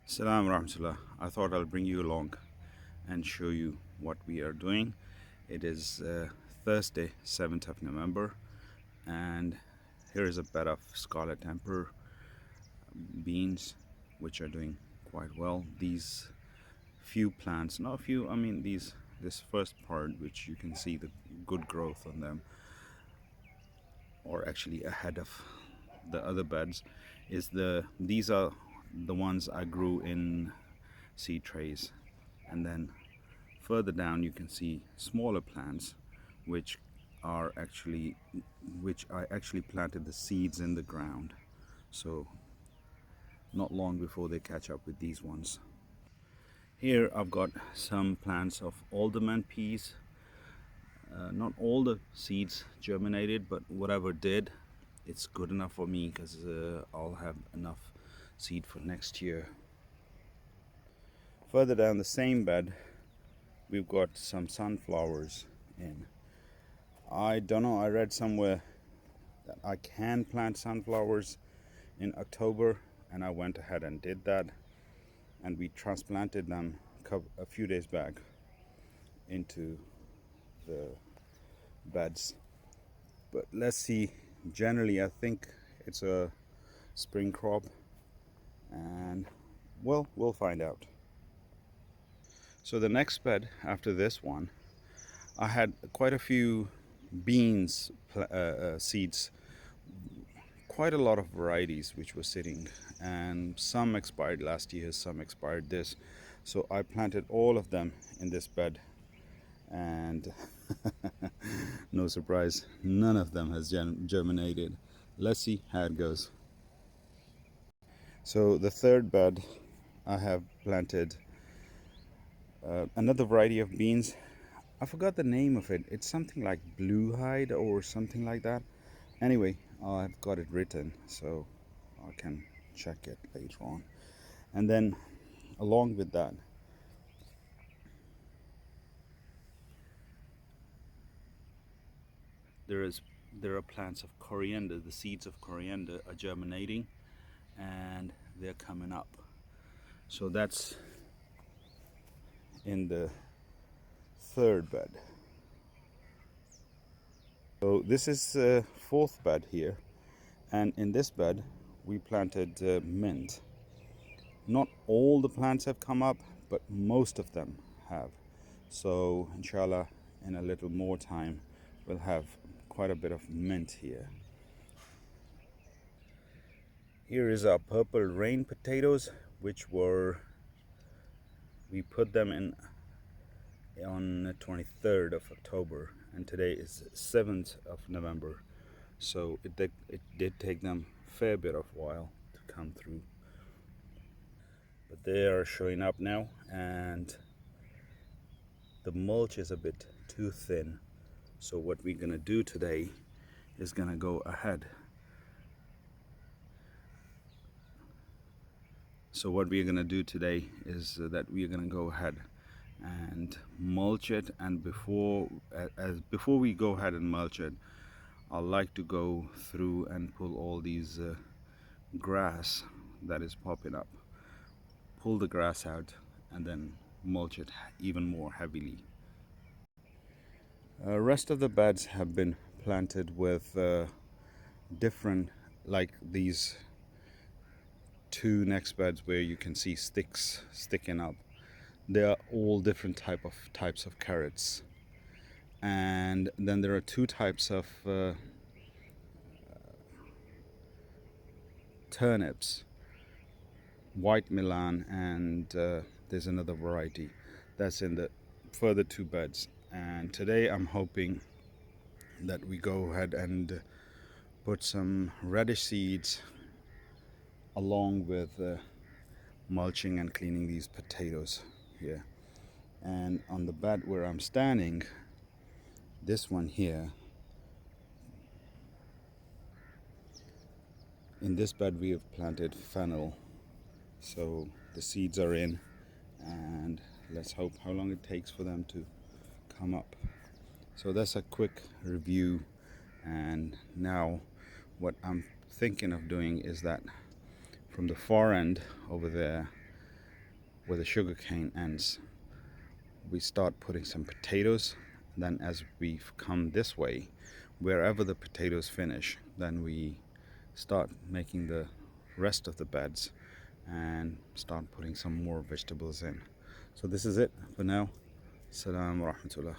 Salam rahmatullah. I thought I'll bring you along and show you what we are doing. It is Thursday, 7th of November, and here is a bed of Scarlet Emperor beans, which are doing quite well. These few plants, not a few, I mean this first part, which you can see the good growth on them, or actually ahead of the other beds, is these are the ones I grew in seed trays, and then further down you can see smaller plants which are actually which I actually planted the seeds in the ground, so not long before they catch up with these ones. Here I've got some plants of alderman peas. Not all the seeds germinated, but whatever did, it's good enough for me because I'll have enough seed for next year. Further down the same bed we've got some sunflowers in. I don't know, I read somewhere that I can plant sunflowers in October, and I went ahead and did that, and we transplanted them a few days back into the beds. But let's see, generally I think it's a spring crop, and well, we'll find out. So the next bed after this one, I had quite a few beans seeds, quite a lot of varieties which were sitting, and some expired last year, some expired this, so I planted all of them in this bed, and no surprise, none of them has germinated. Let's see how it goes. So the third bed I have planted another variety of beans. I forgot the name of it. It's something like blue hide or something like that. Anyway, I've got it written so I can check it later on. And then along with that, there is there are plants of coriander. The seeds of coriander are germinating and they're coming up. So that's in the third bed. So this is the fourth bed here, and in this bed we planted mint. Not all the plants have come up, but most of them have. So inshallah, in a little more time we'll have quite a bit of mint here. Here is our purple rain potatoes, which we put them in on the 23rd of October, and today is 7th of November, so it did take them a fair bit of while to come through, but they are showing up now, and the mulch is a bit too thin, so what we're gonna do today is gonna go ahead. So what we're gonna do today is that we're gonna go ahead and mulch it, and before we go ahead and mulch it, I like to go through and pull all these grass that is popping up, pull the grass out, and then mulch it even more heavily. Rest of the beds have been planted with different, like these two next beds where you can see sticks sticking up. They are all different types of carrots, and then there are two types of turnips, white Milan, and there's another variety that's in the further two beds. And today I'm hoping that we go ahead and put some radish seeds along with mulching and cleaning these potatoes here. And on the bed where I'm standing, this one here, in this bed we have planted fennel, so the seeds are in, and let's hope how long it takes for them to come up. So that's a quick review, and now what I'm thinking of doing is that from the far end over there, where the sugarcane ends. We start putting some potatoes. Then as we come this way, wherever the potatoes finish, then we start making the rest of the beds and start putting some more vegetables in. So this is it for now. Assalamu rahmatullah.